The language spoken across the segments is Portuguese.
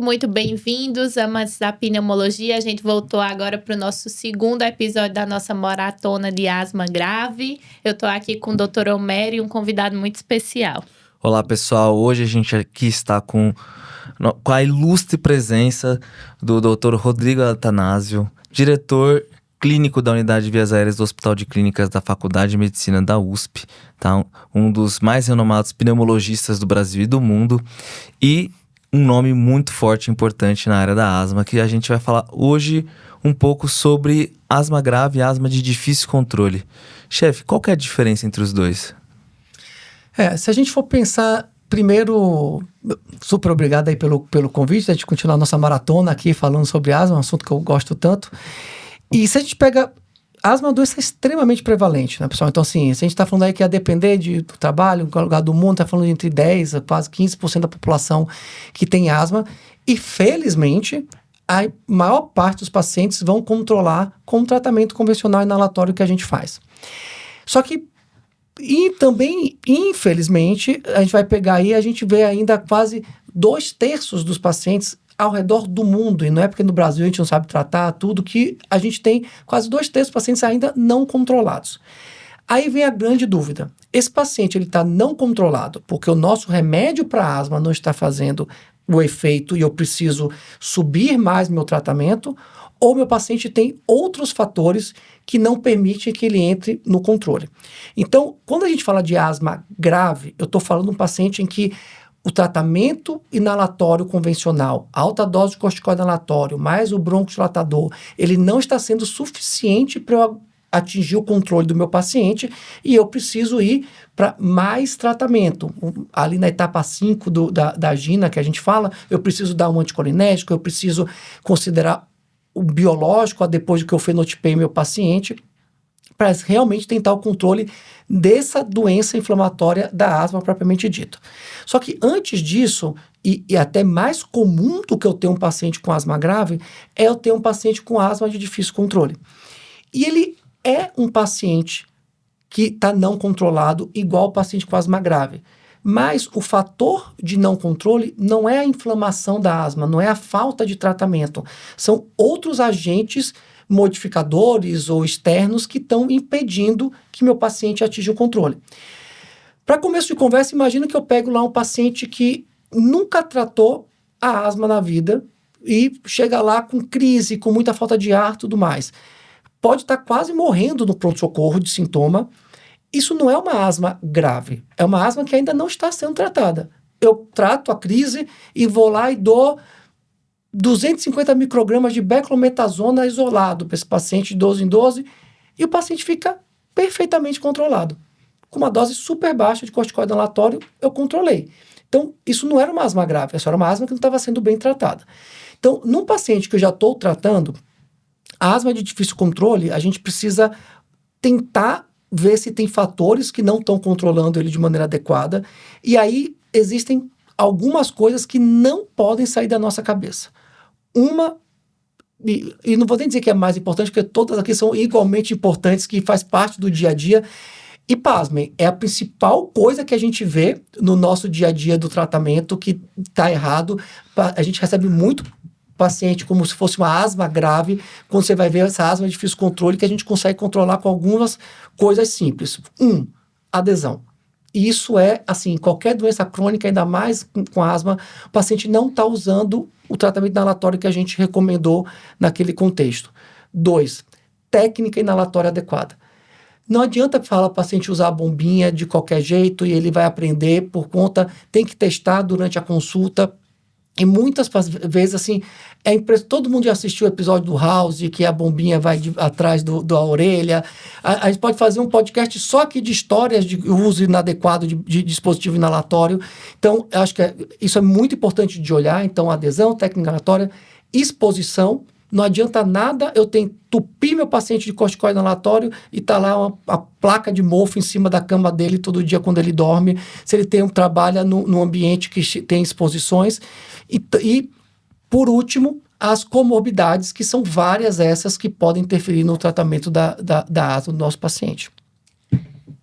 Muito bem-vindos, amantes da pneumologia. A gente voltou agora para o nosso segundo episódio da nossa maratona de asma grave. Eu estou aqui com o Dr. Homero e um convidado muito especial. Olá, pessoal. Hoje a gente aqui está com a ilustre presença do Dr. Rodrigo Attanasio, diretor clínico da Unidade de Vias Aéreas do Hospital de Clínicas da Faculdade de Medicina da USP, tá? Um dos mais renomados pneumologistas do Brasil e do mundo, e um nome muito forte e importante na área da asma, que a gente vai falar hoje um pouco sobre asma grave e asma de difícil controle. Chefe, qual que é a diferença entre os dois? Se a gente for pensar, primeiro, super obrigado aí pelo convite, a gente continuar a nossa maratona aqui falando sobre asma, um assunto que eu gosto tanto. E se a gente pega, asma é uma doença extremamente prevalente, né, pessoal? Então, assim, se a gente está falando aí que a depender do trabalho, em qualquer lugar do mundo, está falando de entre 10% a quase 15% da população que tem asma. E, felizmente, a maior parte dos pacientes vão controlar com o tratamento convencional inalatório que a gente faz. Só que, e também, infelizmente, a gente vai pegar aí, a gente vê ainda quase 2/3 dos pacientes ao redor do mundo, e não é porque no Brasil a gente não sabe tratar tudo, que a gente tem quase 2/3 dos pacientes ainda não controlados. Aí vem a grande dúvida. Esse paciente ele está não controlado porque o nosso remédio para asma não está fazendo o efeito e eu preciso subir mais meu tratamento, ou meu paciente tem outros fatores que não permitem que ele entre no controle. Então, quando a gente fala de asma grave, eu estou falando de um paciente em que o tratamento inalatório convencional, alta dose de corticoide inalatório, mais o broncodilatador, ele não está sendo suficiente para eu atingir o controle do meu paciente e eu preciso ir para mais tratamento. Ali na etapa 5 da GINA que a gente fala, eu preciso dar um anticolinérgico, eu preciso considerar o biológico depois de que eu fenotipei meu paciente, para realmente tentar o controle dessa doença inflamatória da asma propriamente dita. Só que antes disso, e até mais comum do que eu ter um paciente com asma grave, é eu ter um paciente com asma de difícil controle. E ele é um paciente que está não controlado igual o paciente com asma grave. Mas o fator de não controle não é a inflamação da asma, não é a falta de tratamento. São outros agentes modificadores ou externos que estão impedindo que meu paciente atinja o controle. Para começo de conversa, imagina que eu pego lá um paciente que nunca tratou a asma na vida e chega lá com crise, com muita falta de ar e tudo mais. Pode estar quase morrendo no pronto-socorro de sintoma. Isso não é uma asma grave, é uma asma que ainda não está sendo tratada. Eu trato a crise e vou lá e dou 250 microgramas de beclometasona isolado para esse paciente de 12 em 12 e o paciente fica perfeitamente controlado. Com uma dose super baixa de corticoide inalatório, eu controlei. Então, isso não era uma asma grave, essa era uma asma que não estava sendo bem tratada. Então, num paciente que eu já estou tratando, a asma de difícil controle, a gente precisa tentar ver se tem fatores que não estão controlando ele de maneira adequada, e aí existem algumas coisas que não podem sair da nossa cabeça. Uma, e não vou nem dizer que é mais importante, porque todas aqui são igualmente importantes, que faz parte do dia a dia, e pasmem, é a principal coisa que a gente vê no nosso dia a dia do tratamento que está errado. A gente recebe muito paciente como se fosse uma asma grave, quando você vai ver essa asma de difícil controle, que a gente consegue controlar com algumas coisas simples. Adesão. E isso é, assim, qualquer doença crônica, ainda mais com asma, o paciente não está usando o tratamento inalatório que a gente recomendou naquele contexto. 2, técnica inalatória adequada. Não adianta falar para o paciente usar a bombinha de qualquer jeito e ele vai aprender por conta, tem que testar durante a consulta. E muitas vezes, assim, todo mundo já assistiu o episódio do House, que a bombinha vai atrás da orelha. A gente pode fazer um podcast só aqui de histórias de uso inadequado de dispositivo inalatório. Então, eu acho que isso é muito importante de olhar. Então, adesão, técnica inalatória, exposição. Não adianta nada eu entupir meu paciente de corticoide inalatório e tá lá a placa de mofo em cima da cama dele todo dia quando ele dorme, se ele trabalha num ambiente que tem exposições. E, por último, as comorbidades, que são várias essas que podem interferir no tratamento da asma do nosso paciente.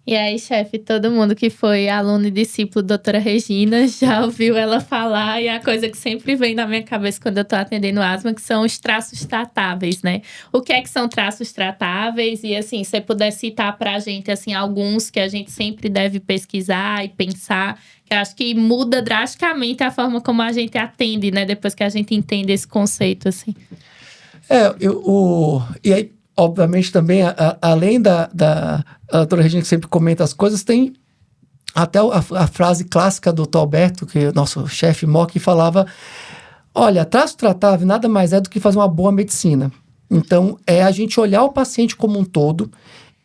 E aí, chefe, todo mundo que foi aluno e discípulo da doutora Regina já ouviu ela falar, e a coisa que sempre vem na minha cabeça quando eu tô atendendo asma, que são os traços tratáveis, né? O que é que são traços tratáveis? E assim, se você puder citar pra gente, assim, alguns que a gente sempre deve pesquisar e pensar, que eu acho que muda drasticamente a forma como a gente atende, né? Depois que a gente entende esse conceito, assim. E aí, obviamente, também, além a doutora Regina que sempre comenta as coisas, tem até a frase clássica do Dr. Alberto, que é o nosso chefe maior, que falava: olha, traço tratável nada mais é do que fazer uma boa medicina. Então, é a gente olhar o paciente como um todo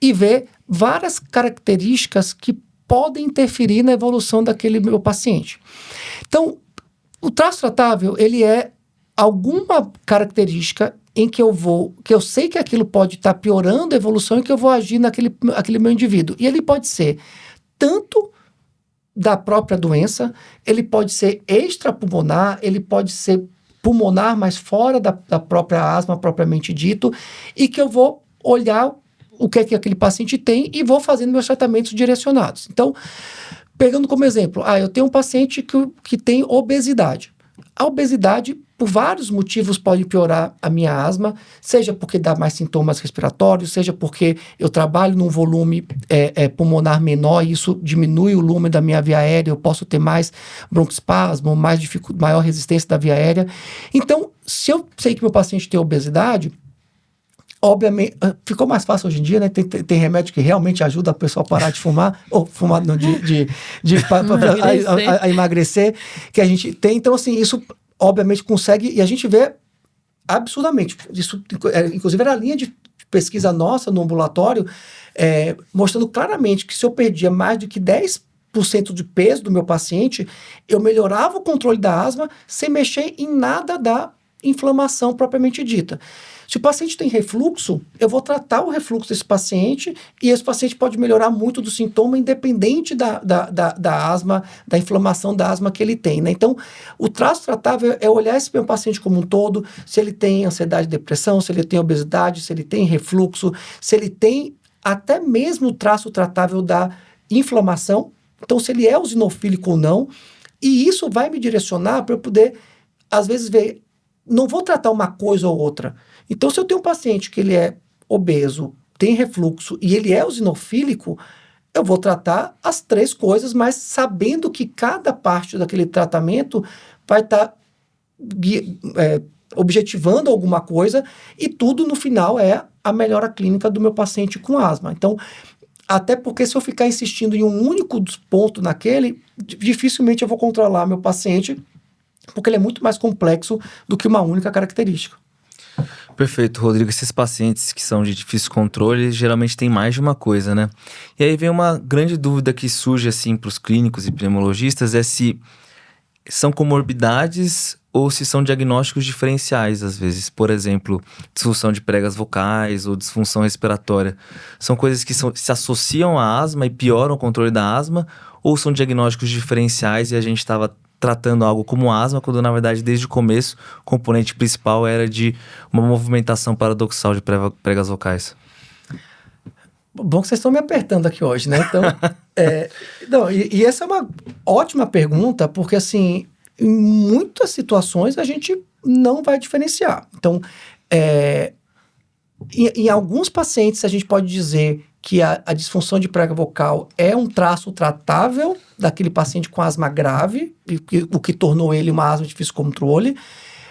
e ver várias características que podem interferir na evolução daquele meu paciente. Então, o traço tratável, ele é alguma característica em que eu sei que aquilo pode estar piorando a evolução e que eu vou agir naquele meu indivíduo. E ele pode ser tanto da própria doença, ele pode ser extrapulmonar, ele pode ser pulmonar, mas fora da própria asma propriamente dito, e que eu vou olhar o que é que aquele paciente tem e vou fazendo meus tratamentos direcionados. Então, pegando como exemplo, eu tenho um paciente que tem obesidade. A obesidade, por vários motivos, pode piorar a minha asma, seja porque dá mais sintomas respiratórios, seja porque eu trabalho num volume pulmonar menor e isso diminui o lume da minha via aérea, eu posso ter mais broncoespasmo, maior resistência da via aérea. Então, se eu sei que meu paciente tem obesidade, obviamente, ficou mais fácil hoje em dia, né? Tem remédio que realmente ajuda a pessoa a parar de fumar, ou fumar não, a emagrecer, que a gente tem. Então, assim, isso obviamente consegue, e a gente vê absurdamente. Isso, inclusive, era a linha de pesquisa nossa no ambulatório, mostrando claramente que se eu perdia mais do que 10% de peso do meu paciente, eu melhorava o controle da asma sem mexer em nada da inflamação propriamente dita. Se o paciente tem refluxo, eu vou tratar o refluxo desse paciente e esse paciente pode melhorar muito do sintoma independente da asma, da inflamação da asma que ele tem, né? Então, o traço tratável é olhar esse meu paciente como um todo, se ele tem ansiedade e depressão, se ele tem obesidade, se ele tem refluxo, se ele tem até mesmo o traço tratável da inflamação, então se ele é eosinofílico ou não, e isso vai me direcionar para eu poder, às vezes, ver, não vou tratar uma coisa ou outra. Então, se eu tenho um paciente que ele é obeso, tem refluxo e ele é eosinofílico, eu vou tratar as 3 coisas, mas sabendo que cada parte daquele tratamento vai estar objetivando alguma coisa e tudo, no final, é a melhora clínica do meu paciente com asma. Então, até porque se eu ficar insistindo em um único ponto naquele, dificilmente eu vou controlar meu paciente, porque ele é muito mais complexo do que uma única característica. Perfeito, Rodrigo. Esses pacientes que são de difícil controle, geralmente tem mais de uma coisa, né? E aí vem uma grande dúvida que surge, assim, para os clínicos e pneumologistas, é se são comorbidades ou se são diagnósticos diferenciais, às vezes. Por exemplo, disfunção de pregas vocais ou disfunção respiratória. São coisas que se associam à asma e pioram o controle da asma, ou são diagnósticos diferenciais e a gente estava tratando algo como asma, quando na verdade desde o começo o componente principal era de uma movimentação paradoxal de pregas vocais. Bom que vocês estão me apertando aqui hoje, né? Então, e essa é uma ótima pergunta, porque assim, em muitas situações a gente não vai diferenciar. Então, em alguns pacientes a gente pode dizer que a disfunção de prega vocal é um traço tratável daquele paciente com asma grave, o que tornou ele uma asma de difícil controle,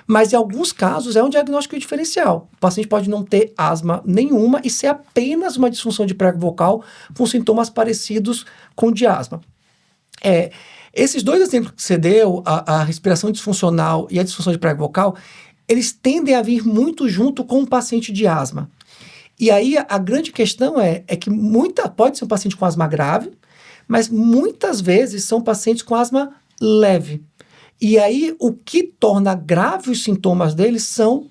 mas em alguns casos é um diagnóstico diferencial. O paciente pode não ter asma nenhuma e ser apenas uma disfunção de prega vocal com sintomas parecidos com o de asma. Esses 2 exemplos que você deu, a respiração disfuncional e a disfunção de prega vocal, eles tendem a vir muito junto com o paciente de asma. E aí a grande questão é que pode ser um paciente com asma grave, mas muitas vezes são pacientes com asma leve. E aí o que torna grave os sintomas deles são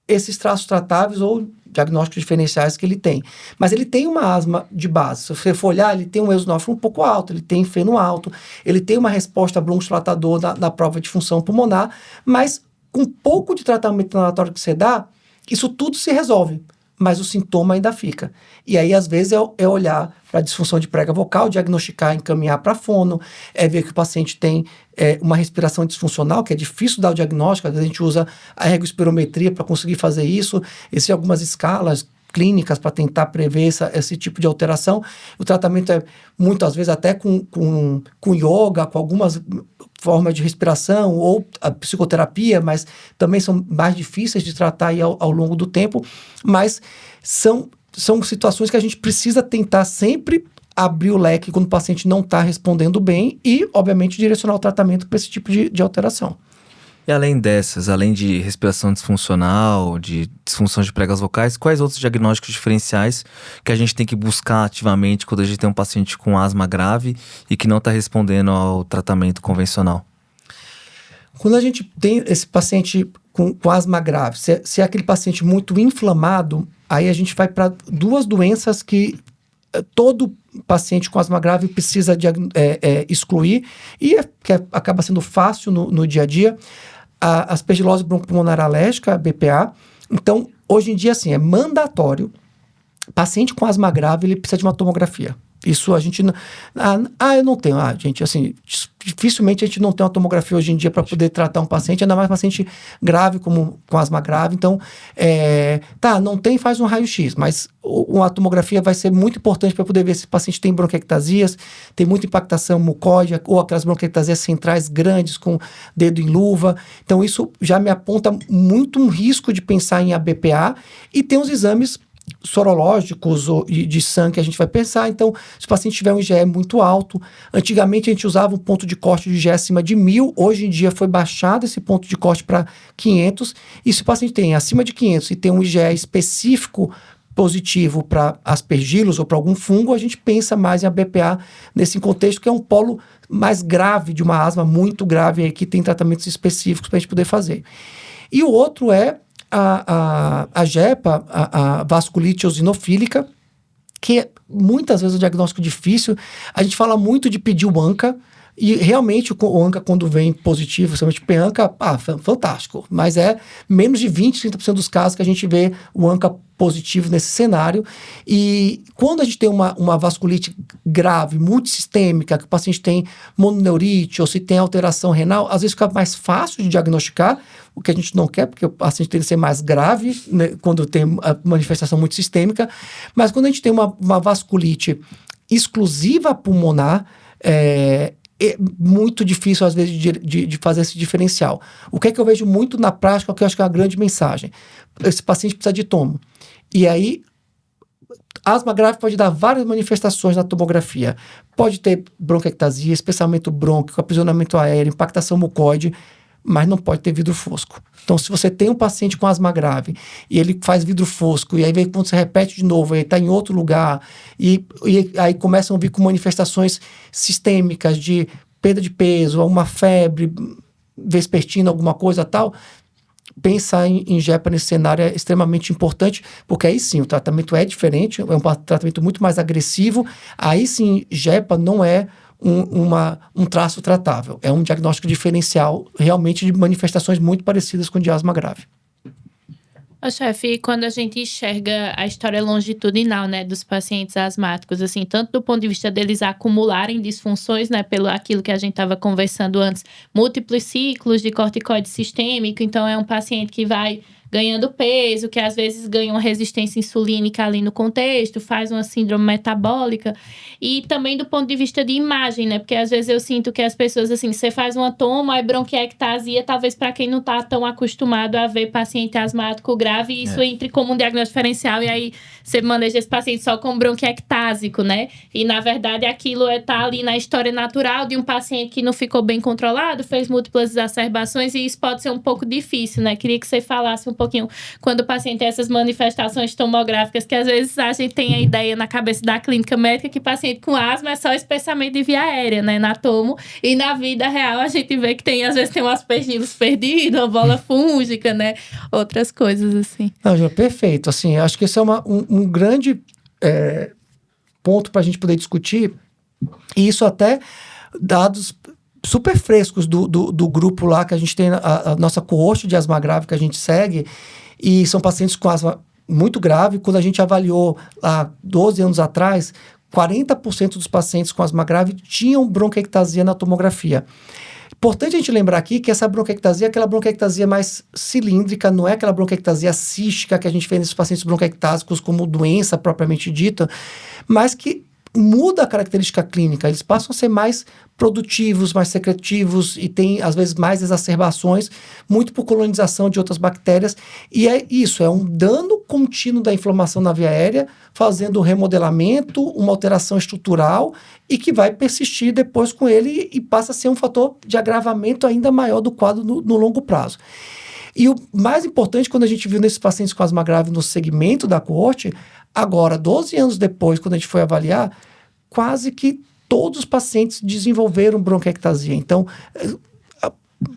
esses traços tratáveis ou diagnósticos diferenciais que ele tem. Mas ele tem uma asma de base. Se você for olhar, ele tem um eosinófilo um pouco alto, ele tem feno alto, ele tem uma resposta bronquiodilatador na prova de função pulmonar, mas com pouco de tratamento inalatório que você dá, isso tudo se resolve. mas o sintoma ainda fica. E aí, às vezes, é olhar para a disfunção de prega vocal, diagnosticar, encaminhar para fono, é ver que o paciente tem uma respiração disfuncional, que é difícil dar o diagnóstico, às vezes a gente usa a ergospirometria para conseguir fazer isso, existem algumas escalas clínicas para tentar prever esse tipo de alteração. O tratamento é, muitas vezes, até com yoga, com algumas formas de respiração, ou a psicoterapia, mas também são mais difíceis de tratar aí ao longo do tempo, mas são situações que a gente precisa tentar sempre abrir o leque quando o paciente não está respondendo bem e, obviamente, direcionar o tratamento para esse tipo de alteração. E além dessas, além de respiração disfuncional, de disfunção de pregas vocais, quais outros diagnósticos diferenciais que a gente tem que buscar ativamente quando a gente tem um paciente com asma grave e que não está respondendo ao tratamento convencional? Quando a gente tem esse paciente com asma grave, se é aquele paciente muito inflamado, aí a gente vai para duas doenças que todo paciente com asma grave precisa excluir e que acaba sendo fácil no dia a dia, a aspergilose bronquopulmonar alérgica, a BPA. Então, hoje em dia, assim, é mandatório, paciente com asma grave, ele precisa de uma tomografia. Isso a gente não... eu não tenho. Gente, assim, dificilmente a gente não tem uma tomografia hoje em dia para poder tratar um paciente, ainda mais um paciente grave, com asma grave. Então, não tem, faz um raio-x, mas uma tomografia vai ser muito importante para poder ver se o paciente tem bronquiectasias, tem muita impactação mucoide, ou aquelas bronquiectasias centrais grandes com dedo em luva. Então, isso já me aponta muito um risco de pensar em ABPA, e tem os exames sorológicos ou de sangue que a gente vai pensar. Então, se o paciente tiver um IgE muito alto, antigamente a gente usava um ponto de corte de IgE acima de 1000, hoje em dia foi baixado esse ponto de corte para 500, e se o paciente tem acima de 500 e tem um IgE específico positivo para aspergilos ou para algum fungo, a gente pensa mais em ABPA nesse contexto, que é um polo mais grave de uma asma muito grave, aí, que tem tratamentos específicos para a gente poder fazer. E o outro é a JEPA, a vasculite eosinofílica, que muitas vezes é um diagnóstico difícil. A gente fala muito de pedir o ANCA, e realmente o ANCA, quando vem positivo, principalmente PANCA, fantástico. Mas é menos de 20-30% dos casos que a gente vê o ANCA positivo nesse cenário. E quando a gente tem uma vasculite grave, multissistêmica, que o paciente tem mononeurite ou se tem alteração renal, às vezes fica mais fácil de diagnosticar, o que a gente não quer, porque o paciente tem que ser mais grave, né, quando tem a manifestação multissistêmica. Mas quando a gente tem uma vasculite exclusiva pulmonar, é muito difícil, às vezes, de fazer esse diferencial. O que é que eu vejo muito na prática, que eu acho que é uma grande mensagem? Esse paciente precisa de tomo. E aí, asma grave pode dar várias manifestações na tomografia. Pode ter bronquiectasia, espessamento brônquico, aprisionamento aéreo, impactação mucoide, mas não pode ter vidro fosco. Então, se você tem um paciente com asma grave e ele faz vidro fosco, e aí quando você repete de novo, ele está em outro lugar, e aí começam a vir com manifestações sistêmicas de perda de peso, uma febre vespertina, alguma coisa tal, pensar em JEPA nesse cenário é extremamente importante, porque aí sim, o tratamento é diferente, é um tratamento muito mais agressivo. Aí sim, JEPA não é um traço tratável. É um diagnóstico diferencial, realmente, de manifestações muito parecidas com de asma grave. Chefe, quando a gente enxerga a história longitudinal, né, dos pacientes asmáticos, assim, tanto do ponto de vista deles acumularem disfunções, né, pelo aquilo que a gente estava conversando antes, múltiplos ciclos de corticoide sistêmico, então é um paciente que vai ganhando peso, que às vezes ganha uma resistência insulínica ali no contexto, faz uma síndrome metabólica. E também do ponto de vista de imagem, né? Porque às vezes eu sinto que as pessoas, assim, você faz uma toma, aí bronquiectasia, talvez para quem não tá tão acostumado a ver paciente asmático grave, isso entre como um diagnóstico diferencial, e aí você maneja esse paciente só com bronquiectásico, né? E na verdade aquilo tá ali na história natural de um paciente que não ficou bem controlado, fez múltiplas exacerbações, e isso pode ser um pouco difícil, né? Queria que você falasse um pouquinho, quando o paciente tem essas manifestações tomográficas, que às vezes a gente tem a ideia na cabeça da clínica médica que paciente com asma é só espessamento de via aérea, né, na tomo, e na vida real a gente vê que às vezes tem um aspergilos perdido, uma bola fúngica, né, outras coisas assim. Não, Ju, perfeito, assim, acho que esse é um grande ponto para a gente poder discutir, e isso até dados super frescos do grupo lá, que a gente tem a nossa coorte de asma grave que a gente segue, e são pacientes com asma muito grave. Quando a gente avaliou há 12 anos atrás, 40% dos pacientes com asma grave tinham bronquiectasia na tomografia. Importante a gente lembrar aqui que essa bronquiectasia é aquela bronquiectasia mais cilíndrica, não é aquela bronquiectasia cística que a gente vê nesses pacientes bronquiectásicos como doença propriamente dita, mas que muda a característica clínica. Eles passam a ser mais produtivos, mais secretivos e tem, às vezes, mais exacerbações, muito por colonização de outras bactérias. E é isso, é um dano contínuo da inflamação na via aérea, fazendo um remodelamento, uma alteração estrutural e que vai persistir depois com ele e passa a ser um fator de agravamento ainda maior do quadro no longo prazo. E o mais importante, quando a gente viu nesses pacientes com asma grave no segmento da coorte, agora, 12 anos depois, quando a gente foi avaliar, quase que todos os pacientes desenvolveram bronquiectasia. Então,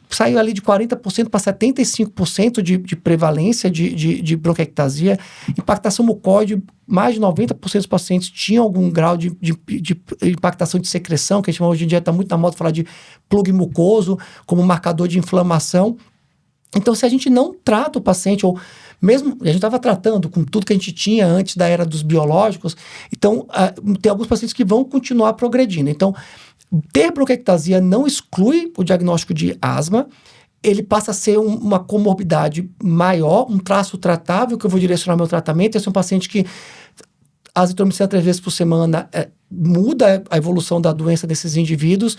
saiu ali de 40% para 75% de prevalência de bronquiectasia. Impactação mucoide, mais de 90% dos pacientes tinham algum grau de impactação de secreção, que a gente chama, hoje em dia está muito na moda falar de plug mucoso, como marcador de inflamação. Então, se a gente não trata o paciente, ou mesmo a gente estava tratando com tudo que a gente tinha antes da era dos biológicos, então tem alguns pacientes que vão continuar progredindo. Então, ter bronquiectasia não exclui o diagnóstico de asma, ele passa a ser uma comorbidade maior, um traço tratável que eu vou direcionar meu tratamento. Esse é um paciente que azitromicina 3 vezes por semana muda a evolução da doença desses indivíduos.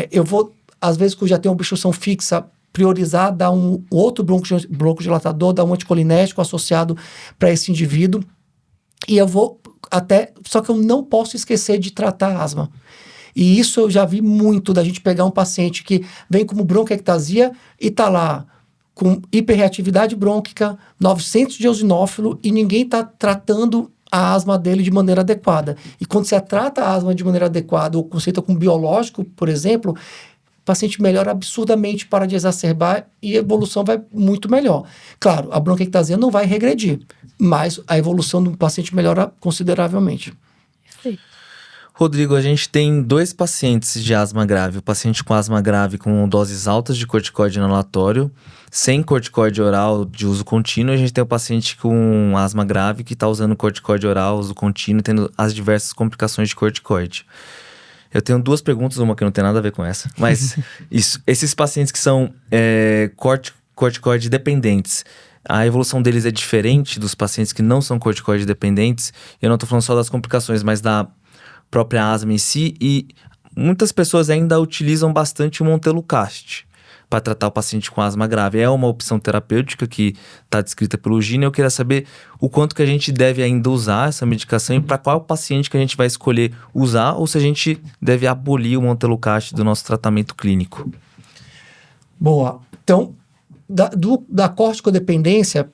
Eu vou, às vezes, que eu já tenho obstrução fixa, priorizar, dar um outro broncodilatador, dar um anticolinético associado para esse indivíduo. E eu vou só que eu não posso esquecer de tratar a asma. E isso eu já vi muito, da gente pegar um paciente que vem como bronquiectasia e tá lá com hiperreatividade brônquica, 900 de eosinófilo e ninguém está tratando a asma dele de maneira adequada. E quando você trata a asma de maneira adequada, ou conceita com biológico, por exemplo, o paciente melhora absurdamente, para de exacerbar e a evolução vai muito melhor. Claro, a bronquiectasia não vai regredir, mas a evolução do paciente melhora consideravelmente. Perfeito. Rodrigo, a gente tem 2 pacientes de asma grave. O paciente com asma grave com doses altas de corticoide inalatório, sem corticoide oral de uso contínuo. A gente tem o paciente com asma grave que está usando corticoide oral, uso contínuo, tendo as diversas complicações de corticoide. Eu tenho 2 perguntas, uma que não tem nada a ver com essa. Mas esses pacientes que são corticoide dependentes, a evolução deles é diferente dos pacientes que não são corticoide dependentes? Eu não estou falando só das complicações, mas da própria asma em si. E muitas pessoas ainda utilizam bastante o montelukast para tratar o paciente com asma grave. É uma opção terapêutica que está descrita pelo Gini. Eu queria saber o quanto que a gente deve ainda usar essa medicação e para qual paciente que a gente vai escolher usar, ou se a gente deve abolir o montelukast do nosso tratamento clínico. Boa. Então, da corticodependência,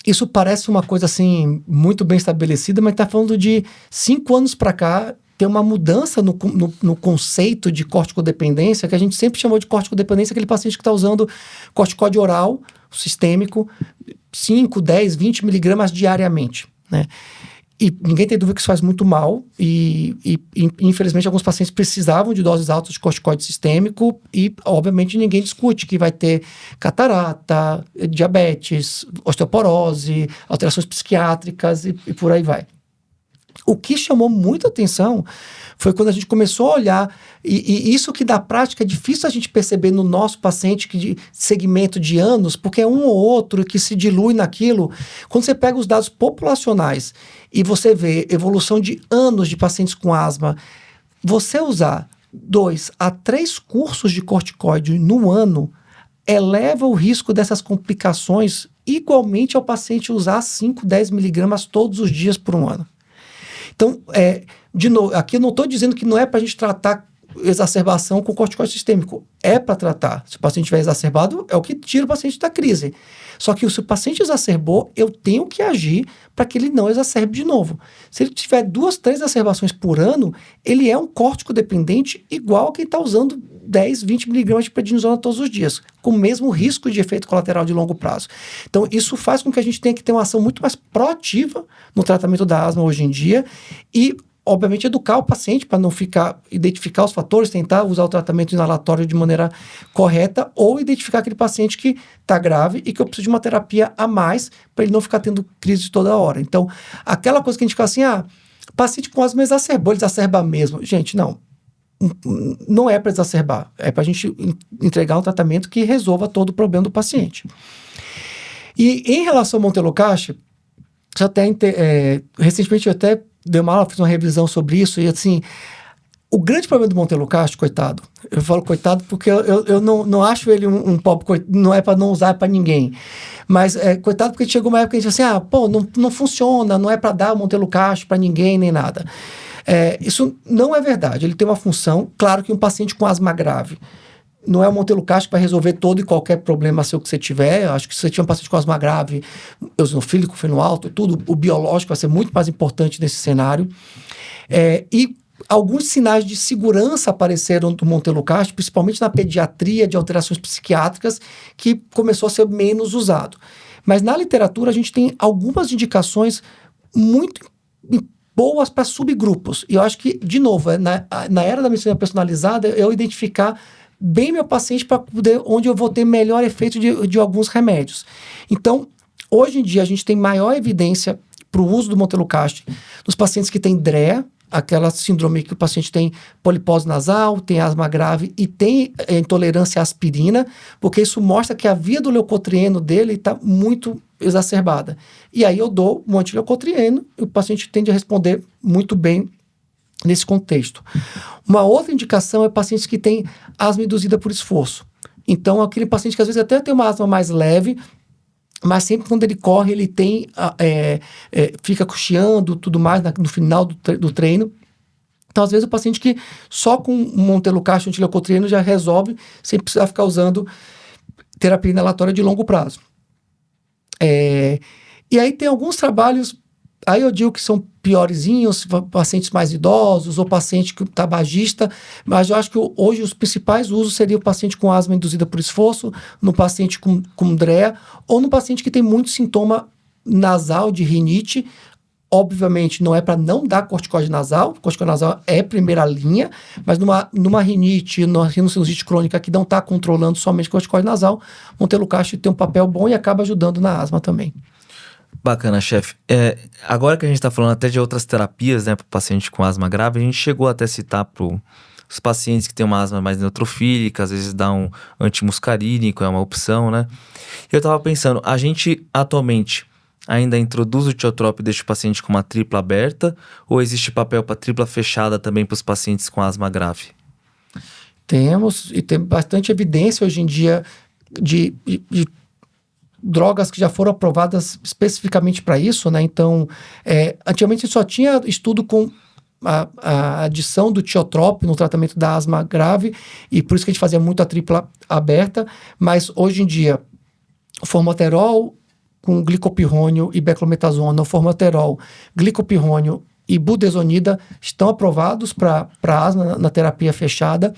isso parece uma coisa assim muito bem estabelecida, mas está falando de 5 anos para cá. Tem uma mudança no conceito de corticodependência, que a gente sempre chamou de corticodependência, aquele paciente que está usando corticóide oral, sistêmico, 5, 10, 20 miligramas diariamente, né? E ninguém tem dúvida que isso faz muito mal e infelizmente, alguns pacientes precisavam de doses altas de corticóide sistêmico e, obviamente, ninguém discute que vai ter catarata, diabetes, osteoporose, alterações psiquiátricas e por aí vai. O que chamou muita atenção foi quando a gente começou a olhar, e isso que da prática é difícil a gente perceber no nosso paciente que de segmento de anos, porque é um ou outro que se dilui naquilo. Quando você pega os dados populacionais e você vê evolução de anos de pacientes com asma, você usar 2 a 3 cursos de corticoide no ano eleva o risco dessas complicações igualmente ao paciente usar 5, 10 miligramas todos os dias por um ano. Então, de novo, aqui eu não estou dizendo que não é para a gente tratar exacerbação com corticoide sistêmico. É para tratar. Se o paciente estiver exacerbado, é o que tira o paciente da crise. Só que se o paciente exacerbou, eu tenho que agir para que ele não exacerbe de novo. Se ele tiver 2, 3 exacerbações por ano, ele é um corticodependente igual a quem está usando 10, 20 miligramas de prednisona todos os dias, com o mesmo risco de efeito colateral de longo prazo. Então, isso faz com que a gente tenha que ter uma ação muito mais proativa no tratamento da asma hoje em dia e obviamente, educar o paciente para não identificar os fatores, tentar usar o tratamento inalatório de maneira correta, ou identificar aquele paciente que está grave e que eu preciso de uma terapia a mais para ele não ficar tendo crise toda hora. Então, aquela coisa que a gente fala assim, paciente com asma exacerbou, ele exacerba mesmo. Gente, não é para exacerbar, é para a gente entregar um tratamento que resolva todo o problema do paciente. E em relação ao Montelukast, recentemente eu até dei uma aula, fiz uma revisão sobre isso, e assim, o grande problema do Montelukast, coitado, eu falo coitado porque eu não acho ele um pobre, não é para não usar para ninguém, mas coitado porque chegou uma época que a gente disse assim, não funciona, não é para dar o Montelukast para ninguém, nem nada. Isso não é verdade, ele tem uma função, claro que um paciente com asma grave, não é o Montelukast que vai resolver todo e qualquer problema seu que você tiver. Eu acho que se você tiver um paciente com asma grave, eosinofílico, feno alto, tudo, o biológico vai ser muito mais importante nesse cenário. E alguns sinais de segurança apareceram do Montelukast, principalmente na pediatria de alterações psiquiátricas, que começou a ser menos usado. Mas na literatura a gente tem algumas indicações muito boas para subgrupos. E eu acho que, de novo, na era da medicina personalizada, eu identificar bem meu paciente para poder, onde eu vou ter melhor efeito de alguns remédios. Então, hoje em dia, a gente tem maior evidência para o uso do Montelukast nos pacientes que têm DREA, aquela síndrome que o paciente tem polipose nasal, tem asma grave e tem intolerância à aspirina, porque isso mostra que a via do leucotrieno dele está muito exacerbada. E aí eu dou um antileucotrieno e o paciente tende a responder muito bem nesse contexto. Uma outra indicação é pacientes que têm asma induzida por esforço. Então, aquele paciente que às vezes até tem uma asma mais leve, mas sempre quando ele corre, ele tem fica cocheando, tudo mais no final do treino. Então, às vezes, o paciente que só com um Montelukast e antileucotrieno já resolve, sem precisar ficar usando terapia inalatória de longo prazo. E aí tem alguns trabalhos, aí eu digo que são piorzinhos, pacientes mais idosos ou paciente tabagista, mas eu acho que hoje os principais usos seriam o paciente com asma induzida por esforço, no paciente com DREA, ou no paciente que tem muito sintoma nasal de rinite. Obviamente não é para não dar corticoide nasal, corticoide nasal é primeira linha, mas numa rinite, numa rinocinusite crônica que não está controlando somente corticoide nasal, Montelukast tem um papel bom e acaba ajudando na asma também. Bacana, chefe. Agora que a gente está falando até de outras terapias, né, para o paciente com asma grave, a gente chegou até a citar para os pacientes que têm uma asma mais neutrofílica, às vezes dá um antimuscarínico, é uma opção, né? Eu estava pensando, a gente atualmente ainda introduz o tiotrope e deixa o paciente com uma tripla aberta, ou existe papel para tripla fechada também para os pacientes com asma grave? Temos, e tem bastante evidência hoje em dia de drogas que já foram aprovadas especificamente para isso, né? Então, antigamente só tinha estudo com a adição do tiotrope no tratamento da asma grave, e por isso que a gente fazia muito a tripla aberta, mas hoje em dia, o formoterol com glicopirrônio e beclometasona, o formoterol, glicopirrônio e budesonida estão aprovados para asma na terapia fechada.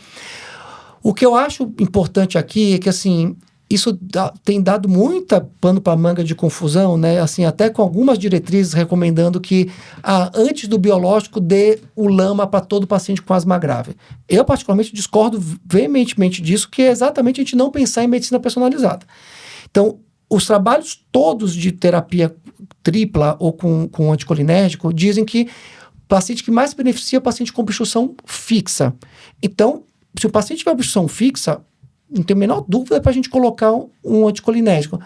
O que eu acho importante aqui é que, assim, isso tem dado muita pano para manga de confusão, né? Assim, até com algumas diretrizes recomendando que antes do biológico dê o LAMA para todo paciente com asma grave. Eu, particularmente, discordo veementemente disso, que é exatamente a gente não pensar em medicina personalizada. Então, os trabalhos todos de terapia tripla ou com anticolinérgico dizem que o paciente que mais se beneficia é o paciente com obstrução fixa. Então, se o paciente tiver obstrução fixa, não tem a menor dúvida para a gente colocar um anticolinérgico.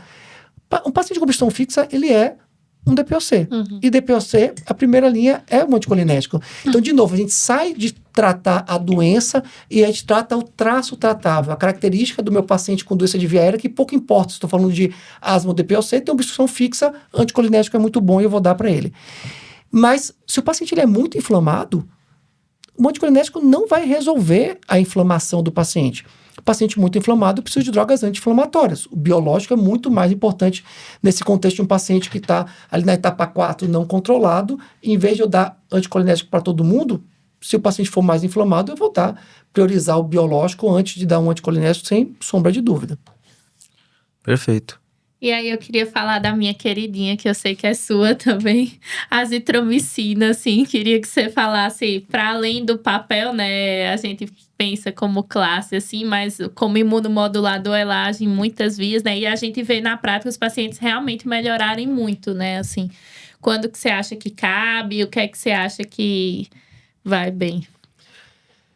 Um paciente com obstrução fixa, ele é um DPOC. Uhum. E DPOC, a primeira linha é um anticolinérgico. Então, de novo, a gente sai de tratar a doença e a gente trata o traço tratável. A característica do meu paciente com doença de via aérea, que pouco importa se estou falando de asma ou DPOC, tem obstrução fixa, anticolinérgico é muito bom e eu vou dar para ele. Mas, se o paciente ele é muito inflamado, o anticolinérgico não vai resolver a inflamação do paciente. O paciente muito inflamado precisa de drogas anti-inflamatórias. O biológico é muito mais importante nesse contexto de um paciente que está ali na etapa 4 não controlado. E, em vez de eu dar anticolinérgico para todo mundo, se o paciente for mais inflamado, eu vou priorizar o biológico antes de dar um anticolinérgico, sem sombra de dúvida. Perfeito. E aí eu queria falar da minha queridinha, que eu sei que é sua também, azitromicina, assim, queria que você falasse, para além do papel, né, a gente pensa como classe, assim, mas como imunomodulador ela age em muitas vias, né, e a gente vê na prática os pacientes realmente melhorarem muito, né, assim, quando que você acha que cabe, o que é que você acha que vai bem?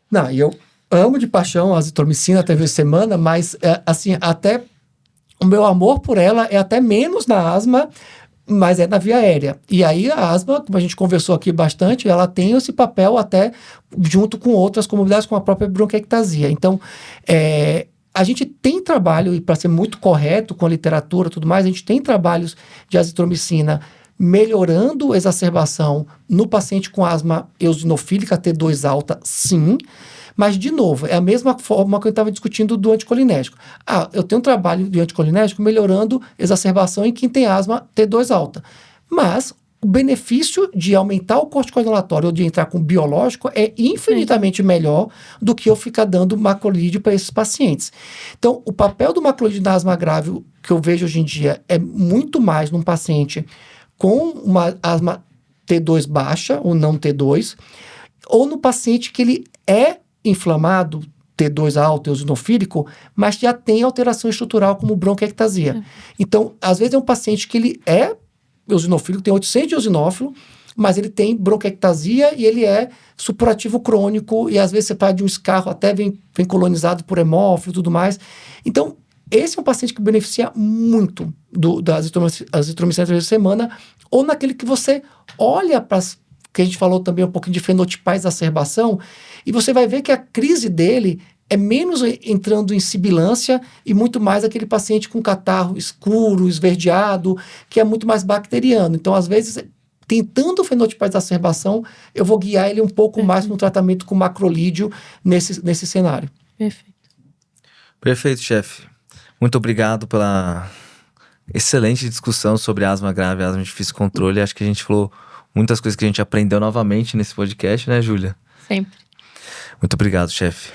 Não, e eu amo de paixão a azitromicina até vez semana, mas assim, até o meu amor por ela é até menos na asma, mas é na via aérea. E aí a asma, como a gente conversou aqui bastante, ela tem esse papel até junto com outras comorbidades, como a própria bronquiectasia. Então, a gente tem trabalho, e para ser muito correto com a literatura e tudo mais, a gente tem trabalhos de azitromicina melhorando a exacerbação no paciente com asma eosinofílica T2 alta, sim. Mas, de novo, é a mesma forma que eu estava discutindo do anticolinético. Eu tenho um trabalho de anticolinético melhorando exacerbação em quem tem asma T2 alta. Mas o benefício de aumentar o corticoinalatório ou de entrar com biológico é infinitamente melhor do que eu ficar dando macrolídeo para esses pacientes. Então, o papel do macrolídeo na asma grave que eu vejo hoje em dia é muito mais num paciente com uma asma T2 baixa ou não T2, ou no paciente que ele é inflamado, T2 alto, eosinofílico, mas já tem alteração estrutural como bronquiectasia. Então, às vezes é um paciente que ele é eosinofílico, tem 800 de eosinófilo, mas ele tem bronquiectasia e ele é supurativo crônico, e às vezes você faz de um escarro até vem colonizado por hemófilo e tudo mais. Então, esse é um paciente que beneficia muito da azitromicina 3 vezes por semana, ou naquele que você olha para que a gente falou também um pouquinho de fenotipar exacerbação, e você vai ver que a crise dele é menos entrando em sibilância e muito mais aquele paciente com catarro escuro, esverdeado, que é muito mais bacteriano. Então, às vezes, tentando fenotipar exacerbação, eu vou guiar ele um pouco mais no tratamento com macrolídeo nesse cenário. Perfeito. Perfeito, chefe. Muito obrigado pela excelente discussão sobre asma grave e asma de difícil controle. Acho que a gente falou muitas coisas que a gente aprendeu novamente nesse podcast, né, Júlia? Sempre. Muito obrigado, chefe.